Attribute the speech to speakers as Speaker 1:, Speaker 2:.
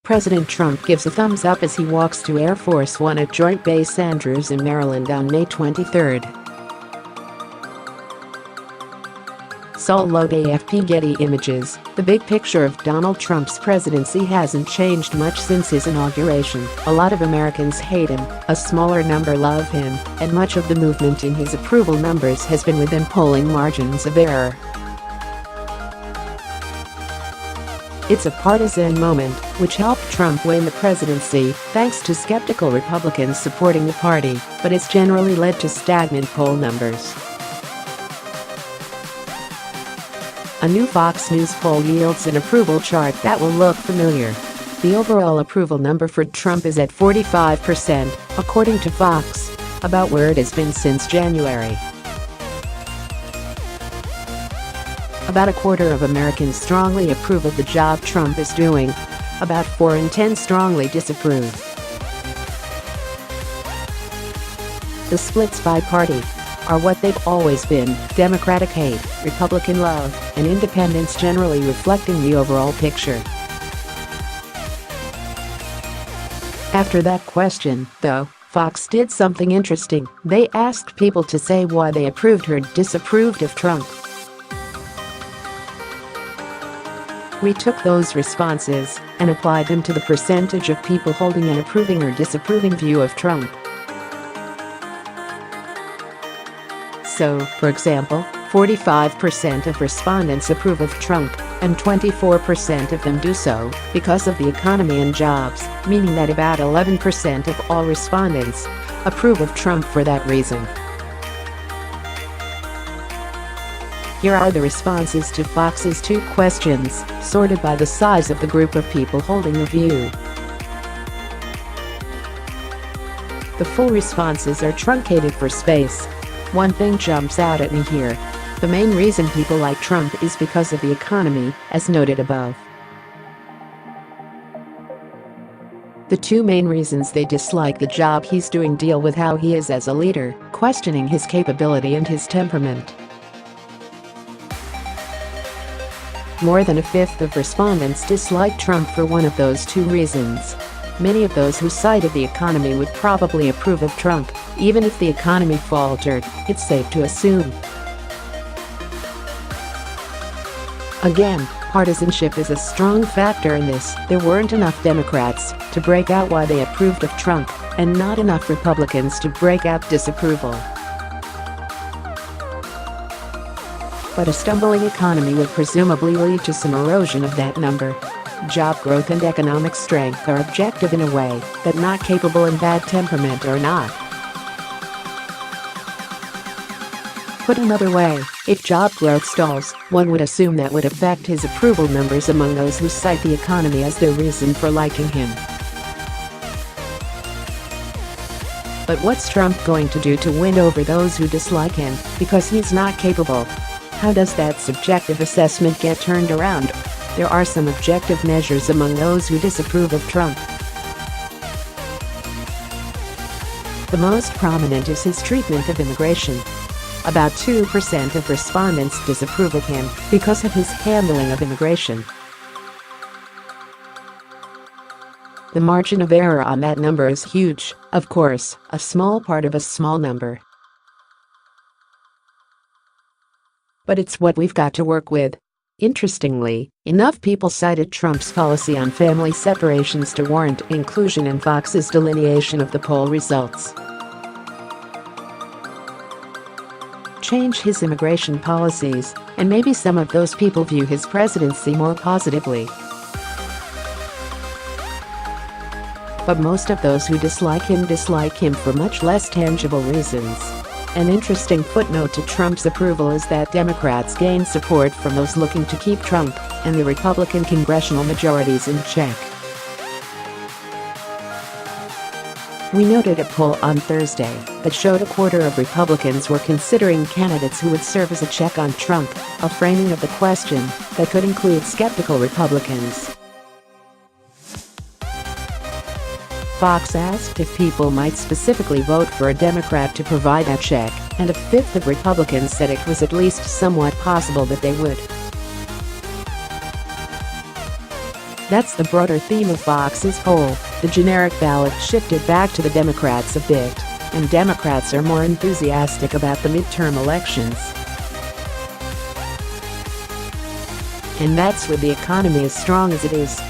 Speaker 1: President Trump gives a thumbs up as he walks to Air Force One at Joint Base Andrews in Maryland on May 23. Saul Loeb, AFP. Getty Images. The big picture of Donald Trump's presidency hasn't changed much since his inauguration. A lot of Americans hate him, a smaller number love him, and much of the movement in his approval numbers has been within polling margins of error. It's a partisan moment, which helped Trump win the presidency thanks to skeptical Republicans supporting the party, but it's generally led to stagnant poll numbers. A new Fox News poll yields an approval chart that will look familiar. The overall approval number for Trump is at 45%, according to Fox, about where it has been since January. About a quarter of Americans strongly approve of the job Trump is doing. About 4 in 10 strongly disapprove. The splits by party are what they've always been: Democratic hate, Republican love, and independents generally reflecting the overall picture. After that question, though, Fox did something interesting. They asked people to say why they approved or disapproved of Trump. We took those responses and applied them to the percentage of people holding an approving or disapproving view of Trump. So, for example, 45% of respondents approve of Trump, and 24% of them do so because of the economy and jobs, meaning that about 11% of all respondents approve of Trump for that reason. Here are the responses to Fox's 2 questions, sorted by the size of the group of people holding the view. The full responses are truncated for space. One thing jumps out at me here. The main reason people like Trump is because of the economy, as noted above. The 2 main reasons they dislike the job he's doing deal with how he is as a leader, questioning his capability and his temperament. More than a fifth of respondents dislike Trump for one of those 2 reasons. Many of those who cited the economy would probably approve of Trump, even if the economy faltered, it's safe to assume. Again, partisanship is a strong factor in this. There weren't enough Democrats to break out why they approved of Trump, and not enough Republicans to break out disapproval. But a stumbling economy would presumably lead to some erosion of that number. Job growth and economic strength are objective in a way that not capable and bad temperament are not. Put another way, if job growth stalls, one would assume that would affect his approval numbers among those who cite the economy as their reason for liking him. But what's Trump going to do to win over those who dislike him because he's not capable? How does that subjective assessment get turned around? There are some objective measures among those who disapprove of Trump. The most prominent is his treatment of immigration. About 2% of respondents disapprove of him because of his handling of immigration. The margin of error on that number is huge, of course, a small part of a small number. But it's what we've got to work with. Interestingly, enough people cited Trump's policy on family separations to warrant inclusion in Fox's delineation of the poll results. Change his immigration policies, and maybe some of those people view his presidency more positively. But most of those who dislike him for much less tangible reasons. An interesting footnote to Trump's approval is that Democrats gain support from those looking to keep Trump and the Republican congressional majorities in check. We noted a poll on Thursday that showed a quarter of Republicans were considering candidates who would serve as a check on Trump, a framing of the question that could include skeptical Republicans. Fox asked if people might specifically vote for a Democrat to provide that check, and a fifth of Republicans said it was at least somewhat possible that they would. That's the broader theme of Fox's poll. The generic ballot shifted back to the Democrats a bit, and Democrats are more enthusiastic about the midterm elections. And that's with the economy as strong as it is.